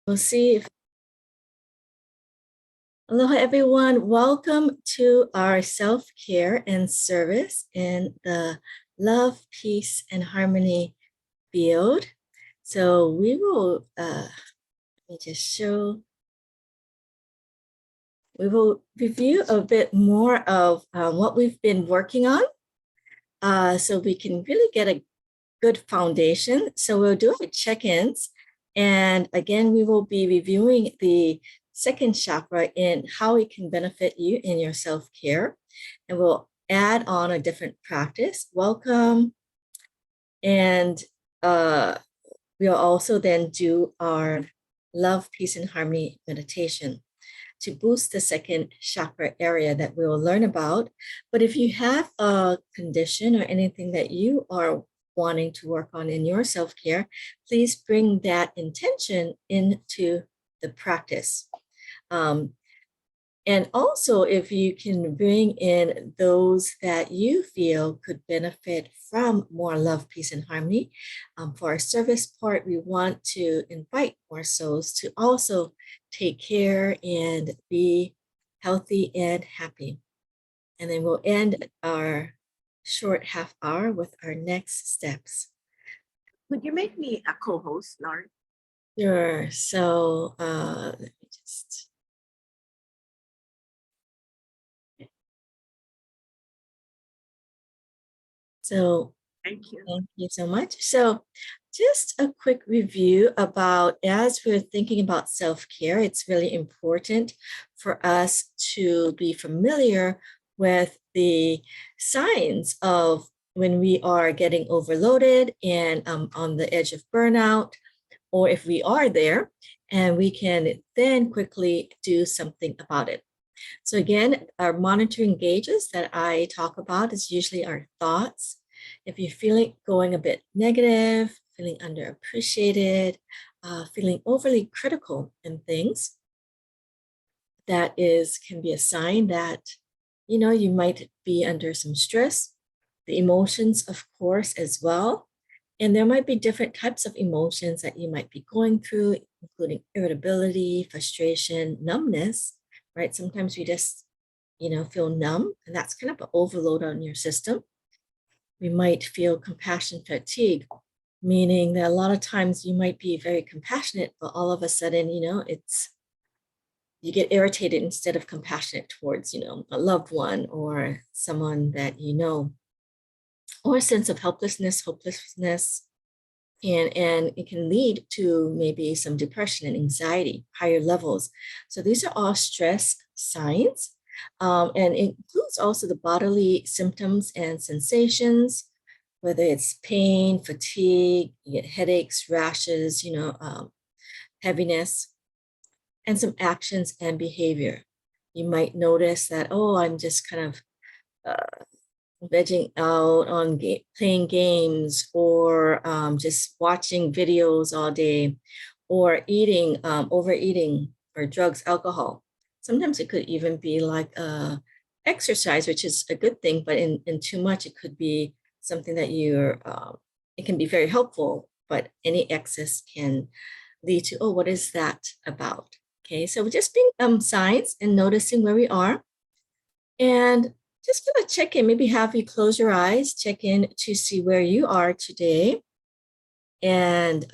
We'll see if. Aloha, everyone. Welcome to our self-care and service in the love, peace, and harmony field. So we will, let me just show, we will review a bit more of what we've been working on so we can really get a good foundation. So we'll do our check-ins. And again, we will be reviewing the second chakra and how it can benefit you in your self-care. And we'll add on a different practice. Welcome. And we'll also then do our love, peace, and harmony meditation to boost the second chakra area that we will learn about. But if you have a condition or anything that you are wanting to work on in your self-care, please bring that intention into the practice. And also, if you can bring in those that you feel could benefit from more love, peace, and harmony. For our service part, we want to invite more souls to also take care and be healthy and happy. And then we'll end our short half hour with our next steps. Would you make me a co-host, Lauren? Sure. So let me just. So thank you so much. So just a quick review about, as we're thinking about self-care, it's really important for us to be familiar with the signs of when we are getting overloaded and on the edge of burnout, or if we are there, and we can then quickly do something about it. So again, our monitoring gauges that I talk about is usually our thoughts. If you're feeling going a bit negative, feeling underappreciated, feeling overly critical in things, that can be a sign that, you might be under some stress. The emotions, of course, as well. And there might be different types of emotions that you might be going through, including irritability, frustration, numbness, right? Sometimes we just, feel numb, and that's kind of an overload on your system. We might feel compassion fatigue, meaning that a lot of times you might be very compassionate, but all of a sudden, you get irritated instead of compassionate towards, a loved one or someone that you know, or a sense of helplessness, hopelessness, and it can lead to maybe some depression and anxiety, higher levels. So these are all stress signs. And it includes also the bodily symptoms and sensations, whether it's pain, fatigue, you get headaches, rashes, heaviness, and some actions and behavior. You might notice that, I'm just kind of vegging out on playing games, or just watching videos all day, or eating, overeating, or drugs, alcohol. Sometimes it could even be like exercise, which is a good thing, but in too much, it could be something that it can be very helpful, but any excess can lead to, what is that about? Okay, so just being signs and noticing where we are, and just gonna check in, maybe have you close your eyes, check in to see where you are today, and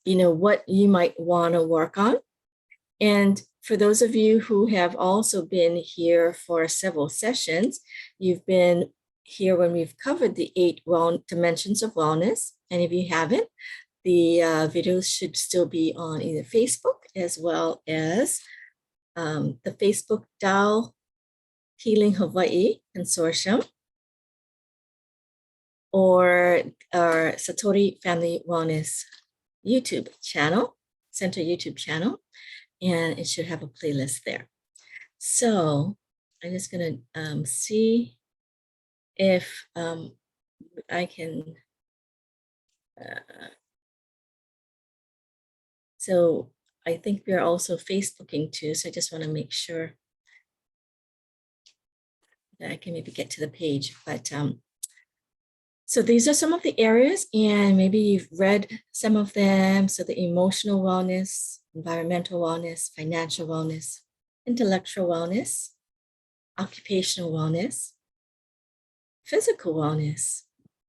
what you might want to work on. And for those of you who have also been here for several sessions, you've been here when we've covered the 8 dimensions of wellness. And if you haven't, the videos should still be on either Facebook as well as the Facebook Tao Healing Hawaii Consortium, or our Satori Family Wellness YouTube channel, Center YouTube channel, and it should have a playlist there. So I'm just gonna see if I can, so I think we're also Facebooking too, so I just wanna make sure that I can maybe get to the page, but So these are some of the areas, and maybe you've read some of them. So the emotional wellness, environmental wellness, financial wellness, intellectual wellness, occupational wellness, physical wellness,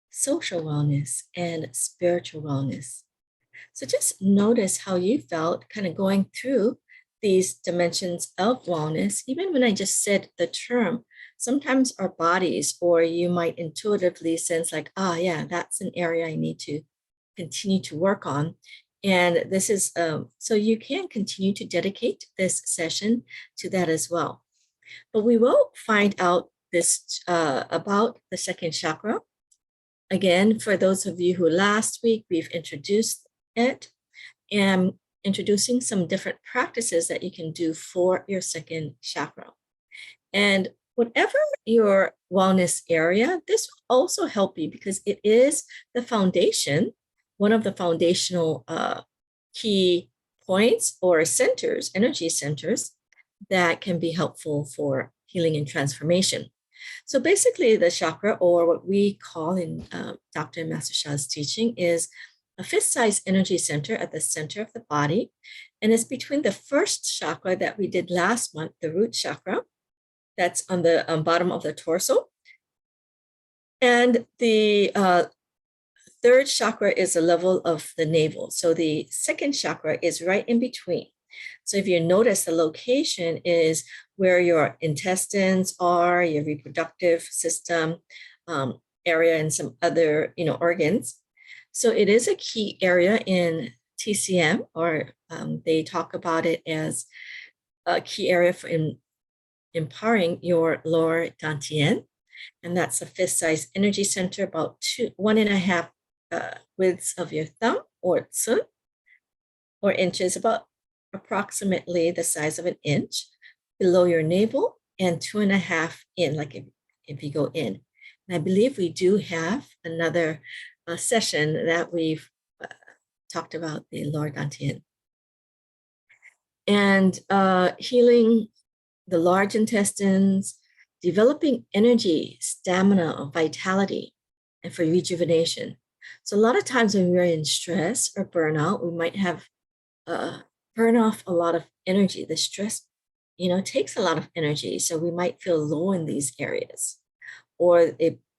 social wellness, and spiritual wellness. So just notice how you felt kind of going through these dimensions of wellness. Even when I just said the term, sometimes our bodies, or you might intuitively sense like, ah, yeah, that's an area I need to continue to work on. And this is, so you can continue to dedicate this session to that as well. But we will find out this about the second chakra. Again, for those of you who last week we've introduced it, and introducing some different practices that you can do for your second chakra. And whatever your wellness area, this will also help you because it is the foundation, one of the foundational key points or centers, energy centers, that can be helpful for healing and transformation. So basically, the chakra, or what we call in Dr. and Master Sha's teaching, is a fist-sized energy center at the center of the body. And it's between the first chakra that we did last month, the root chakra, that's on the bottom of the torso. And the third chakra is the level of the navel. So the second chakra is right in between. So if you notice, the location is where your intestines are, your reproductive system area, and some other organs. So it is a key area in TCM, or they talk about it as a key area for empowering your lower dantian. And that's a fist-sized energy center, about 1.5 widths of your thumb, or tsun, or inches, about approximately the size of an inch below your navel, and 2.5 in, like if you go in. And I believe we do have another session that we've talked about the lower dantian. And healing the large intestines, developing energy, stamina, vitality, and for rejuvenation. So a lot of times when we're in stress or burnout, we might have burn off a lot of energy. The stress, takes a lot of energy. So we might feel low in these areas, or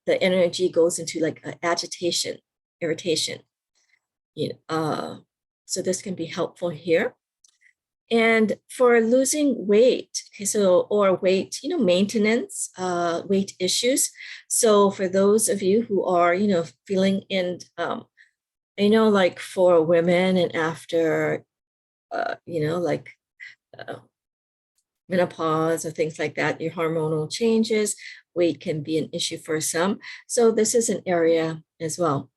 the energy goes into like agitation, irritation. So this can be helpful here. And for losing weight, okay, or weight, maintenance, weight issues. So for those of you who are, feeling in, I know, like for women and after, like menopause or things like that, your hormonal changes, weight can be an issue for some. So this is an area as well.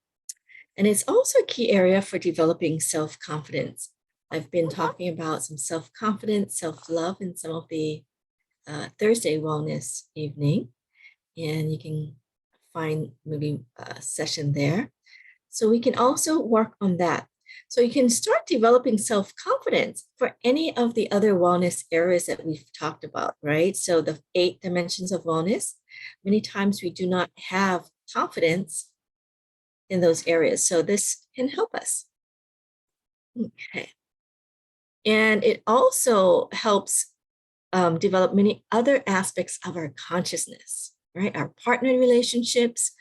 And it's also a key area for developing self-confidence. I've been talking about some self-confidence, self-love in some of the Thursday wellness evening, and you can find maybe a session there. So we can also work on that. So you can start developing self-confidence for any of the other wellness areas that we've talked about, right? So the 8 dimensions of wellness, many times we do not have confidence in those areas. So this can help us. Okay. And it also helps develop many other aspects of our consciousness, right? Our partner relationships,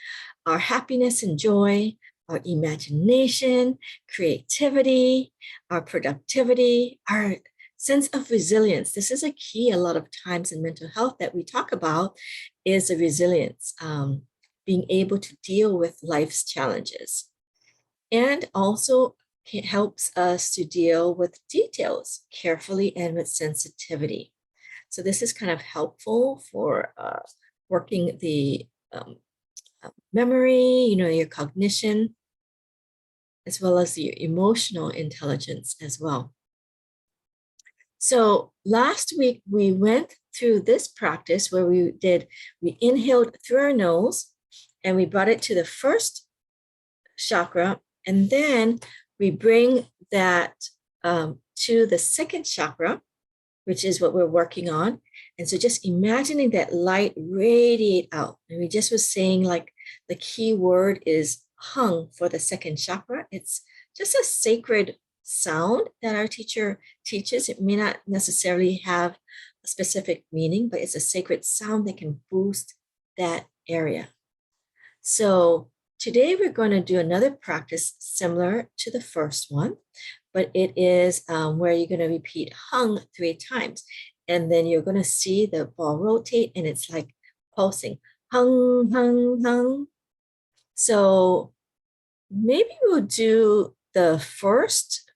our happiness and joy, our imagination, creativity, our productivity, our sense of resilience. This is a key a lot of times in mental health that we talk about, is the resilience, being able to deal with life's challenges. And also it helps us to deal with details carefully and with sensitivity. So this is kind of helpful for working the memory, your cognition, as well as your emotional intelligence as well. So last week we went through this practice where we inhaled through our nose and we brought it to the first chakra, and then we bring that to the second chakra, which is what we're working on. And so just imagining that light radiate out. And we just was saying like the key word is hung for the second chakra. It's just a sacred sound that our teacher teaches. It may not necessarily have a specific meaning, but it's a sacred sound that can boost that area. So today we're going to do another practice similar to the first one, but it is where you're going to repeat hung 3 times. And then you're going to see the ball rotate and it's like pulsing. Hung, hung, hung. So maybe we'll do the first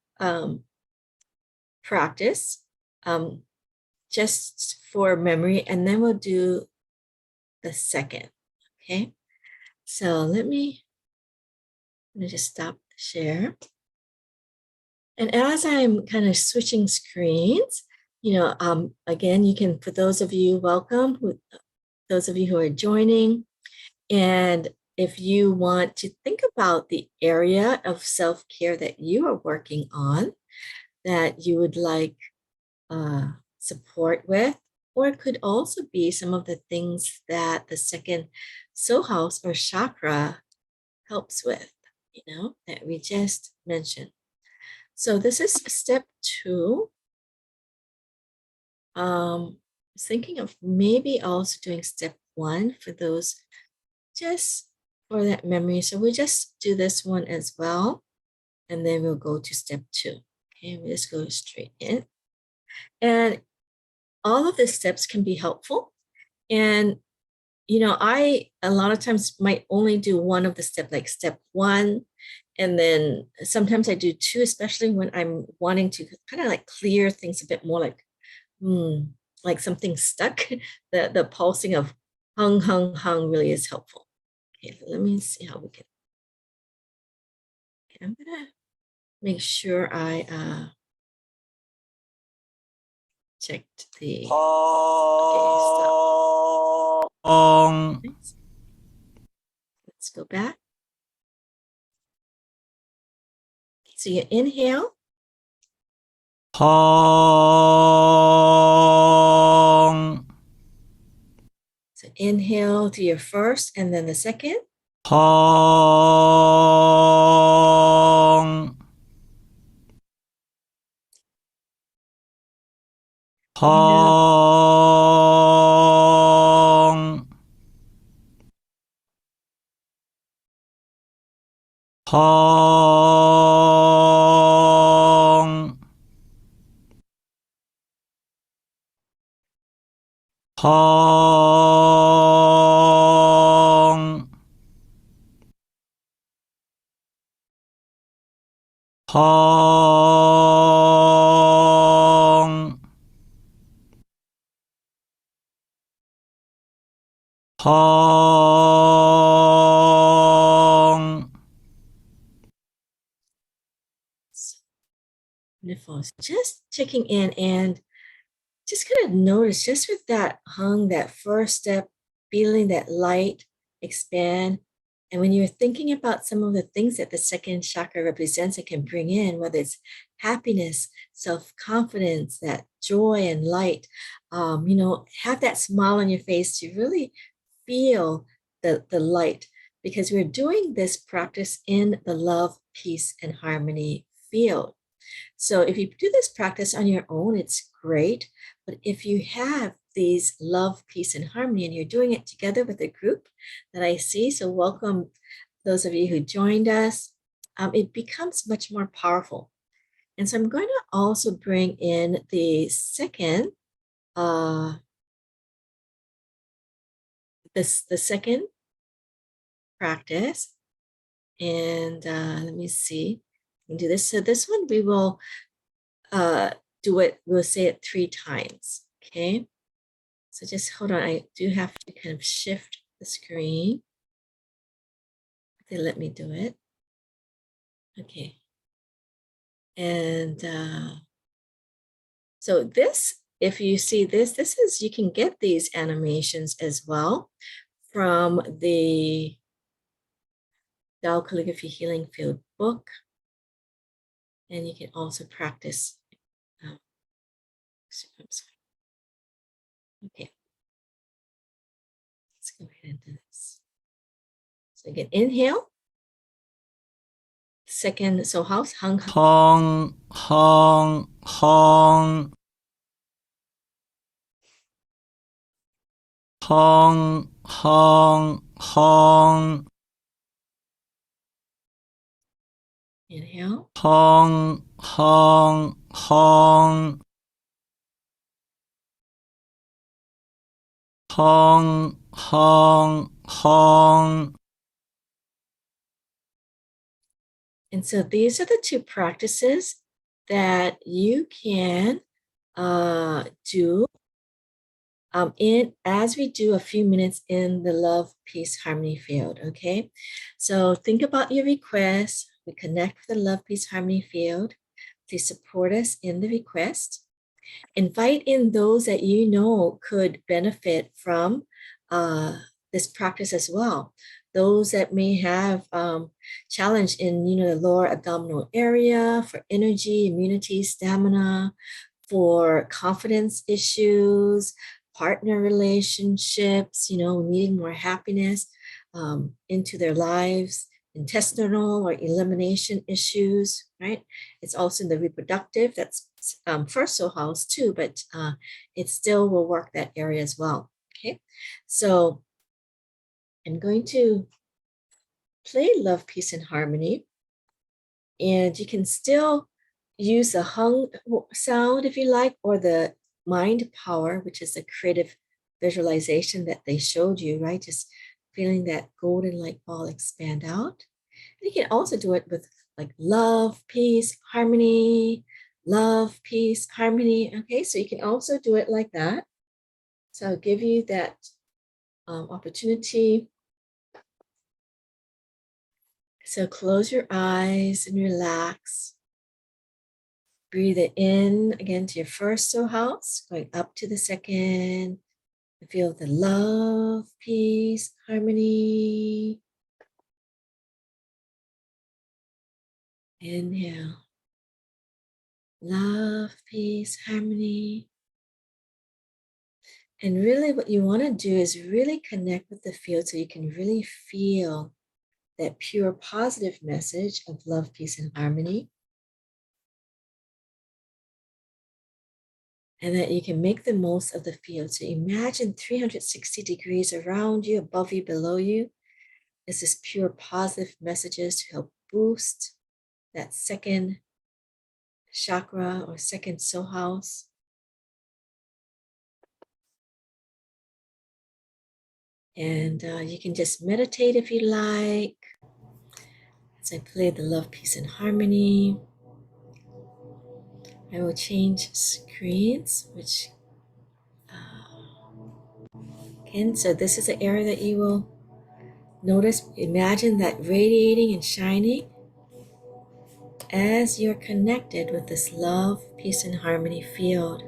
practice just for memory, and then we'll do the second. Okay. So let me just stop the share. And as I'm kind of switching screens, again, you can, for those of you, welcome, those of you who are joining. And if you want to think about the area of self-care that you are working on, that you would like support with, or it could also be some of the things that the second soul house or chakra helps with, that we just mentioned. So this is step 2. I was thinking of maybe also doing step 1 for those, just for that memory. So we'll just do this one as well. And then we'll go to step 2. Okay, we just go straight in. And all of the steps can be helpful. And, I a lot of times might only do one of the steps, like step 1. And then sometimes I do 2, especially when I'm wanting to kind of like clear things a bit more, like something stuck. The pulsing of hung, hung, hung really is helpful. Okay, so let me see how we can. Okay, I'm gonna make sure I checked the. Okay, stop. Let's go back. So you inhale. Hong. So inhale to your first and then the second. Hong. Hong. Hong. Hong. Hong. Hong. Wonderful. So just checking in and just kind of notice, just with that hung, that first step, feeling that light expand. And when you're thinking about some of the things that the second chakra represents, it can bring in, whether it's happiness, self-confidence, that joy and light, have that smile on your face to really feel the light, because we're doing this practice in the love, peace, and harmony field. So if you do this practice on your own, it's great. But if you have these love, peace, and harmony, and you're doing it together with a group that I see, so welcome those of you who joined us, it becomes much more powerful. And so I'm going to also bring in the second, the second practice. And let me see, we can do this. So this one we will do it, we'll say it 3 times, okay? So just hold on, I do have to kind of shift the screen. They let me do it. Okay. And so this, if you see this, this is, you can get these animations as well from the Tao Calligraphy Healing Field book. And you can also practice. I'm sorry. Okay, let's go ahead and do this. So again, inhale. Second soul house, hung, hong, hong, hong, hong, hong, hong, inhale, hong, hong, hong, hong, hong, hong. and so these are the two practices that you can do in as we do a few minutes in the love, peace, harmony field. Okay, so think about your request. We connect with the love, peace, harmony field to support us in the request. Invite in those that you know could benefit from this practice as well. Those that may have challenge in the lower abdominal area for energy, immunity, stamina, for confidence issues, partner relationships, needing more happiness into their lives, intestinal or elimination issues, right? It's also in the reproductive, that's first soul house too, but it still will work that area as well. Okay, so I'm going to play Love, Peace, and Harmony, and you can still use the hung sound if you like, or the mind power, which is the creative visualization that they showed you, right? Just feeling that golden light ball expand out. And you can also do it with like love, peace, harmony, love, peace, harmony. Okay, so you can also do it like that. So I'll give you that opportunity. So close your eyes and relax. Breathe it in again to your first soul house, going up to the second. Feel the love, peace, harmony. Inhale. Love, peace, harmony. And really what you want to do is really connect with the field so you can really feel that pure positive message of love, peace, and harmony. And that you can make the most of the field. So imagine 360 degrees around you, above you, below you. This is pure positive messages to help boost that second chakra or second soul house. And you can just meditate if you like. As I play the love, peace, and harmony, I will change screens, which again, so this is the area that you will notice, imagine that radiating and shining as you're connected with this love, peace, and harmony field.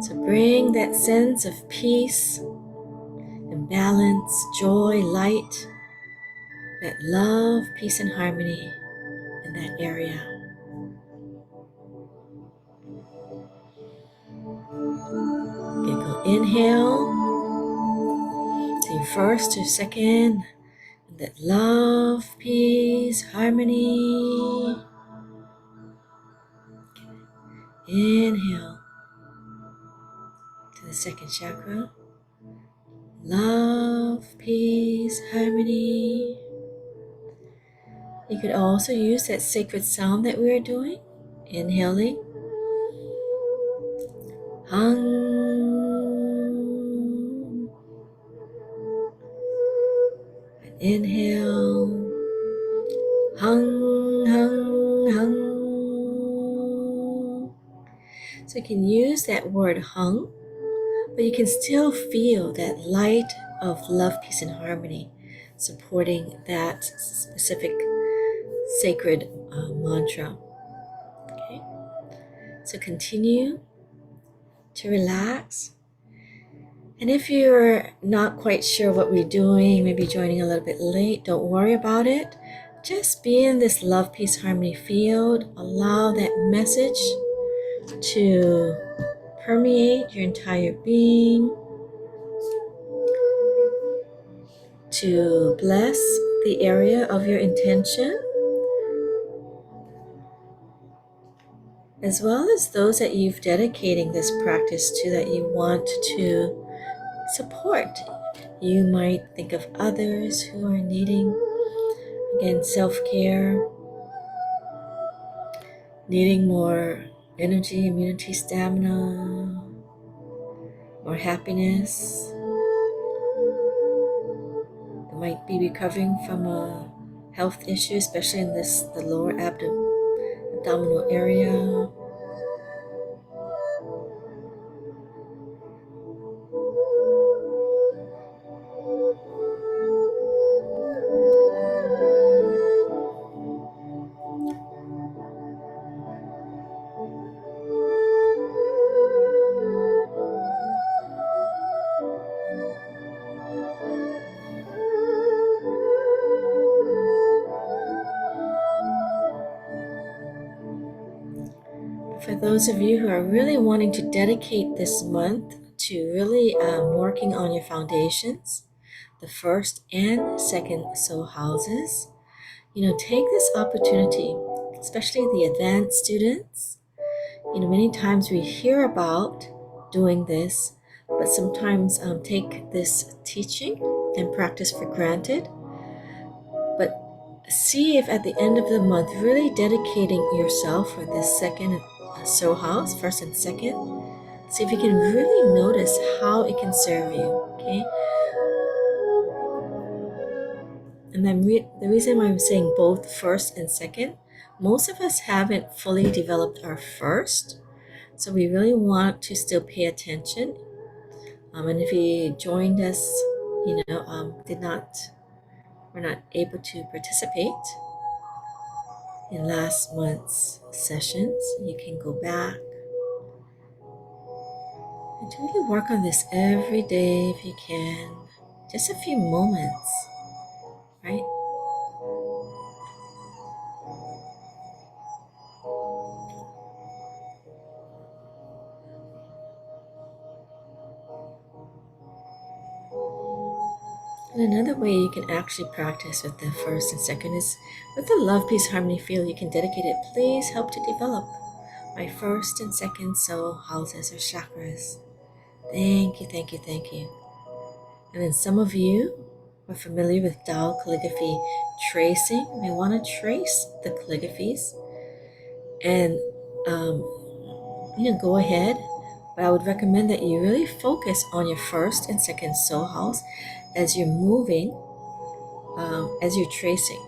So bring that sense of peace and balance, joy, light, that love, peace, and harmony in that area. Okay, go inhale to your first to second, and that love, peace, harmony. Inhale to the second chakra. Love, peace, harmony. You could also use that sacred sound that we are doing. Inhaling. Hum. Inhale. Hung, hung, hung. So you can use that word hung, but you can still feel that light of love, peace, and harmony supporting that specific sacred mantra. Okay, so continue to relax. And if you're not quite sure what we're doing, maybe joining a little bit late, don't worry about it. Just be in this love, peace, harmony field. Allow that message to permeate your entire being, to bless the area of your intention, as well as those that you've dedicating this practice to, that you want to support. You might think of others who are needing, again, self-care, needing more energy, immunity, stamina, more happiness. They might be recovering from a health issue, especially in the lower abdominal area. For those of you who are really wanting to dedicate this month to really working on your foundations, the first and second soul houses, take this opportunity, especially the advanced students. Many times we hear about doing this, but sometimes take this teaching and practice for granted. But see if at the end of the month, really dedicating yourself for this second soul house, first and second, see if you can really notice how it can serve you, okay? And then the reason why I'm saying both first and second, most of us haven't fully developed our first, so we really want to still pay attention. And if you joined us, we're not able to participate in last month's sessions, you can go back and to really work on this every day if you can. Just a few moments, right? And another way you can actually practice with the first and second is with the love, peace, harmony field. You can dedicate it. Please help to develop my first and second soul houses or chakras. Thank you, thank you, thank you. And then some of you are familiar with Tao Calligraphy tracing. We want to trace the calligraphies and go ahead. But I would recommend that you really focus on your first and second soul house as you're moving, as you're tracing.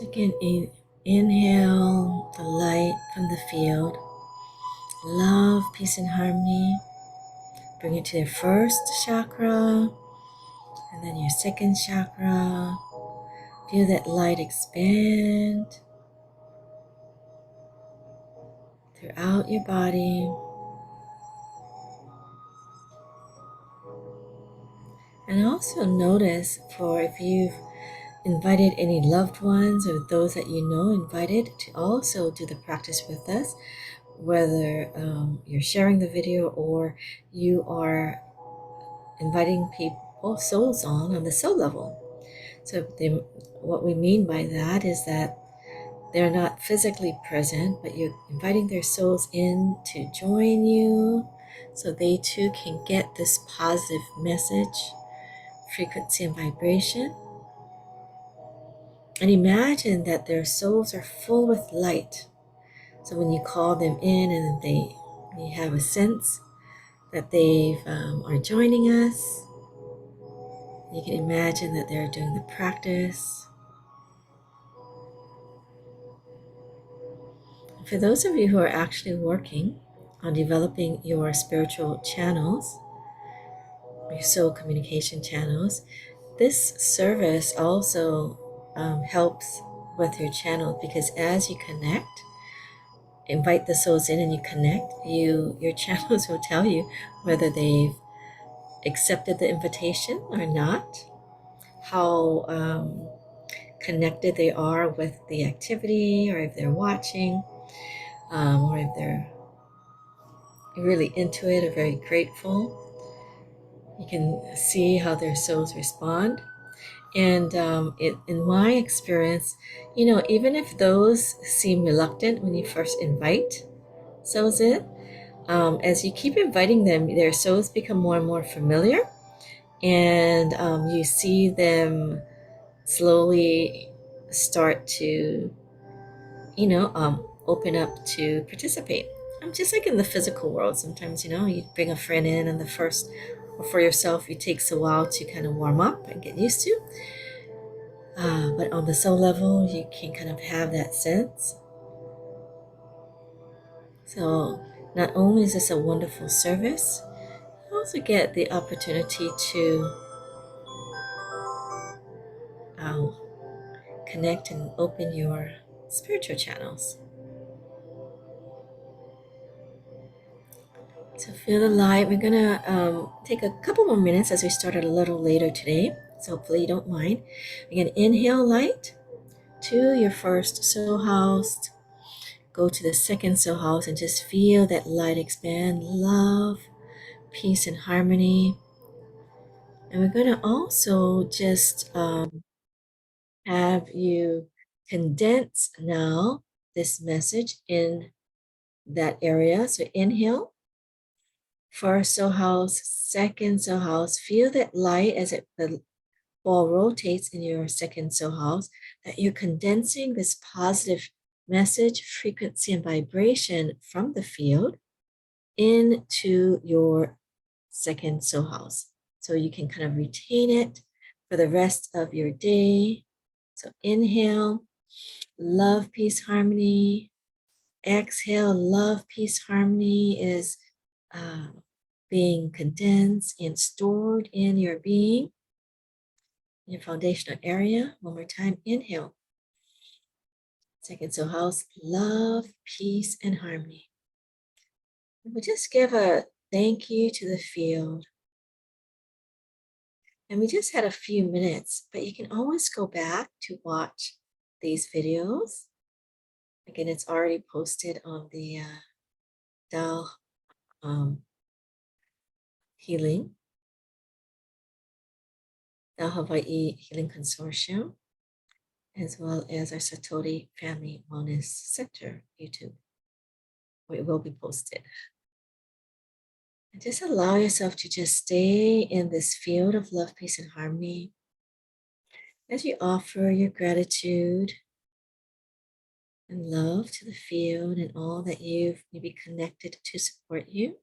So again, inhale the light from the field. Love, peace, and harmony. Bring it to your first chakra, and then your second chakra. Feel that light expand throughout your body. And also notice for if you've invited any loved ones or those that you know invited to also do the practice with us, whether you're sharing the video or you are inviting people, souls on the soul level. So what we mean by that is that they're not physically present, but you're inviting their souls in to join you so they too can get this positive message, frequency, and vibration. And imagine that their souls are full with light. So when you call them in and you have a sense that they are joining us, you can imagine that they're doing the practice. For those of you who are actually working on developing your spiritual channels, your soul communication channels, this service also helps with your channel, because as you connect, invite the souls in and you connect, your channels will tell you whether they've accepted the invitation or not, how connected they are with the activity, or if they're watching, or if they're really into it or very grateful. You can see how their souls respond. And in my experience, even if those seem reluctant when you first invite souls in, as you keep inviting them, their souls become more and more familiar, and you see them slowly start to, open up to participate. Just like in the physical world, sometimes, you bring a friend in, and the first, or for yourself, it takes a while to kind of warm up and get used to. But on the soul level, you can kind of have that sense. So not only is this a wonderful service, you also get the opportunity to connect and open your spiritual channels. So feel the light. We're gonna take a couple more minutes as we started a little later today. So hopefully you don't mind. Again, inhale light to your first soul house. Go to the second soul house and just feel that light expand. Love, peace, and harmony. And we're gonna also just have you condense now this message in that area. So inhale, first soul house, second soul house. Feel that light as the ball rotates in your second soul house, that you're condensing this positive message, frequency, and vibration from the field into your second soul house. So you can kind of retain it for the rest of your day. So inhale, love, peace, harmony. Exhale, love, peace, harmony is being condensed and stored in your being, your foundational area. One more time, inhale. Second soul house, love, peace, and harmony. And we'll just give a thank you to the field. And we just had a few minutes, but you can always go back to watch these videos. Again, it's already posted on the Tao Healing, Tao Hawaii Healing Consortium, as well as our Satori Family Wellness Center YouTube, where it will be posted. And just allow yourself to just stay in this field of love, peace, and harmony as you offer your gratitude and love to the field and all that you've maybe connected to support you.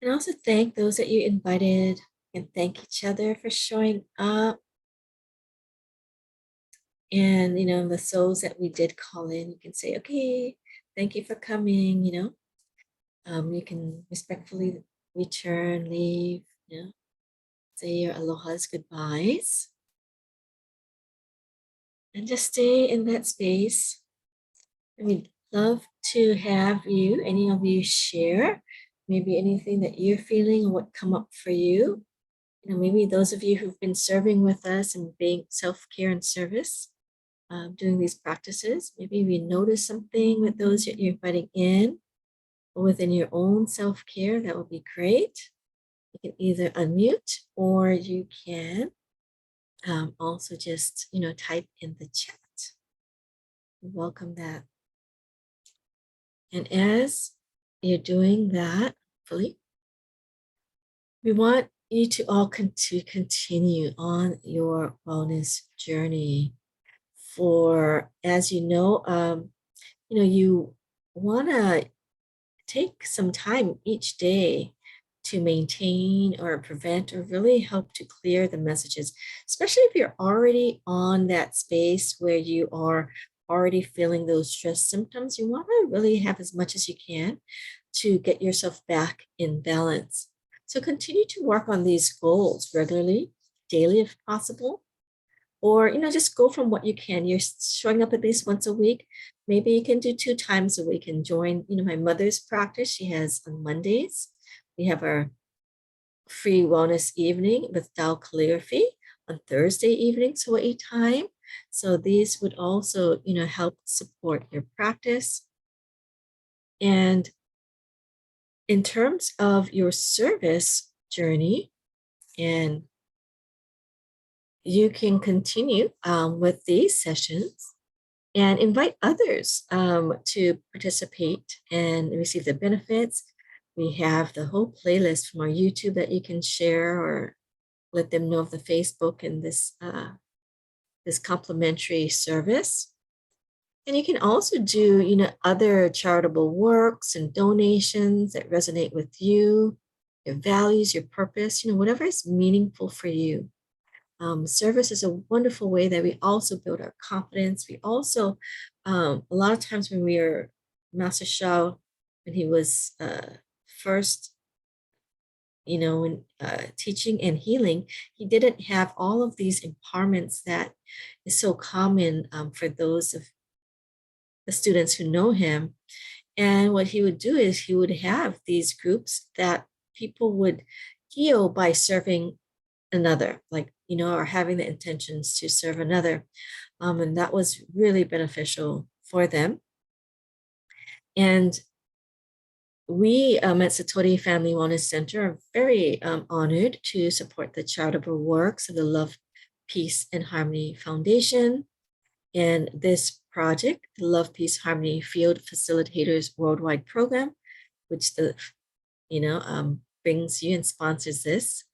And also thank those that you invited, and thank each other for showing up. And, the souls that we did call in, you can say, okay, thank you for coming, you can respectfully return, leave, say your alohas, goodbyes, and just stay in that space. And we'd love to have you, any of you, share maybe anything that you're feeling or what come up for you. Maybe those of you who've been serving with us and being self-care and service, doing these practices, maybe we notice something with those that you're inviting in or within your own self-care. That would be great. You can either unmute or you can also just, type in the chat. We welcome that. And as you're doing that, hopefully, we want you to all continue on your wellness journey. For, as you know, you want to take some time each day to maintain or prevent or really help to clear the messages, especially if you're already on that space where you are already feeling those stress symptoms. You want to really have as much as you can to get yourself back in balance. So continue to work on these goals regularly, daily if possible, or just go from what you can. You're showing up at least once a week. Maybe you can do 2 times a week and join my mother's practice. She has on Mondays. We have our free wellness evening with Tao Calligraphy on Thursday evenings Hawaii time. So these would also help support your practice. And in terms of your service journey, and you can continue with these sessions and invite others to participate and receive the benefits. We have the whole playlist from our YouTube that you can share or let them know of the Facebook and this complimentary service. And you can also do, other charitable works and donations that resonate with you, your values, your purpose, whatever is meaningful for you. Service is a wonderful way that we also build our confidence. We also, a lot of times when we are Master Shao, when he was first, when teaching and healing, he didn't have all of these empowerments that is so common for those of the students who know him. And what he would do is he would have these groups that people would heal by serving another, like, or having the intentions to serve another. And that was really beneficial for them. And we at Satori Family Wellness Center are very honored to support the charitable works of the Love, Peace, and Harmony Foundation. And this project, the Love, Peace, Harmony Field Facilitators Worldwide Program, which brings you and sponsors this,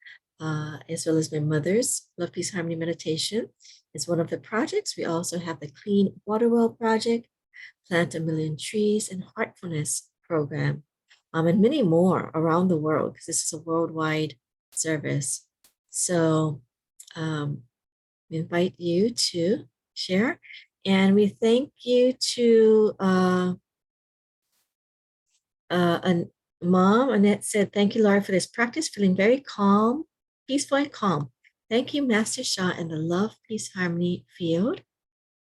as well as my mother's Love, Peace, Harmony Meditation is one of the projects. We also have the Clean Water Well Project, Plant a Million Trees, and Heartfulness Program, and many more around the world, because this is a worldwide service. So we invite you to share. And we thank you to Mom Annette said, thank you, Laura, for this practice, feeling very calm, peaceful and calm. Thank you, Master Shah and the Love, Peace, Harmony field.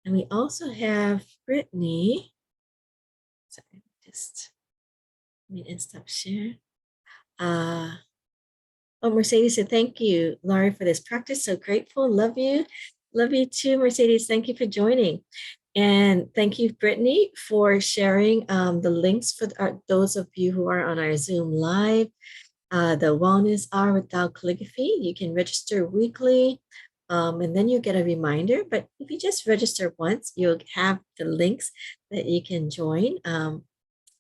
And we also have Brittany. Sorry, just let me stop share. Mercedes said, thank you, Laurie, for this practice. So grateful. Love you. Love you too, Mercedes. Thank you for joining. And thank you, Brittany, for sharing the links for those of you who are on our Zoom Live. The Wellness Hour with Tao Calligraphy. You can register weekly, and then you get a reminder. But if you just register once, you'll have the links that you can join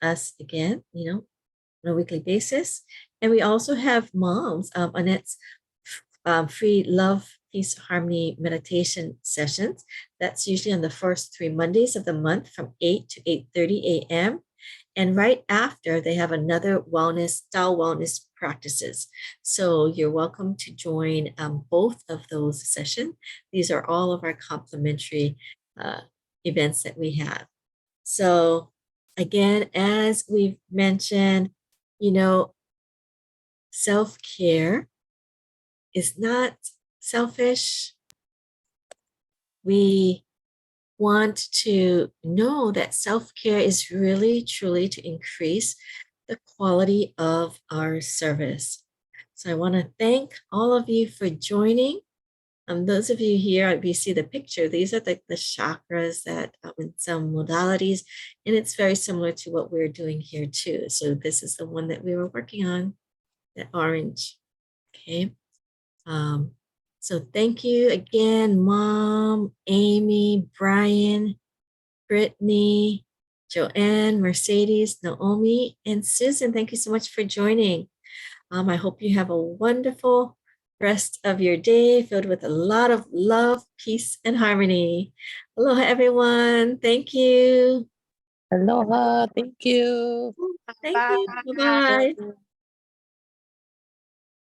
us again, on a weekly basis. And we also have Moms, Annette's free Love, Peace, Harmony meditation sessions. That's usually on the first 3 Mondays of the month from 8 to 8:30 a.m. And right after, they have another Tao Wellness practices. So you're welcome to join both of those sessions. These are all of our complimentary events that we have. So again, as we've mentioned, self-care is not selfish. We want to know that self-care is really, truly to increase the quality of our service. So I want to thank all of you for joining. Those of you here, we see the picture. These are the chakras that in some modalities, and it's very similar to what we're doing here too. So this is the one that we were working on, the orange. Okay. So thank you again, Mom, Amy, Brian, Brittany, Joanne, Mercedes, Naomi, and Susan. Thank you so much for joining. I hope you have a wonderful rest of your day filled with a lot of love, peace, and harmony. Aloha, everyone. Thank you. Aloha. Thank you. Thank you. Bye-bye.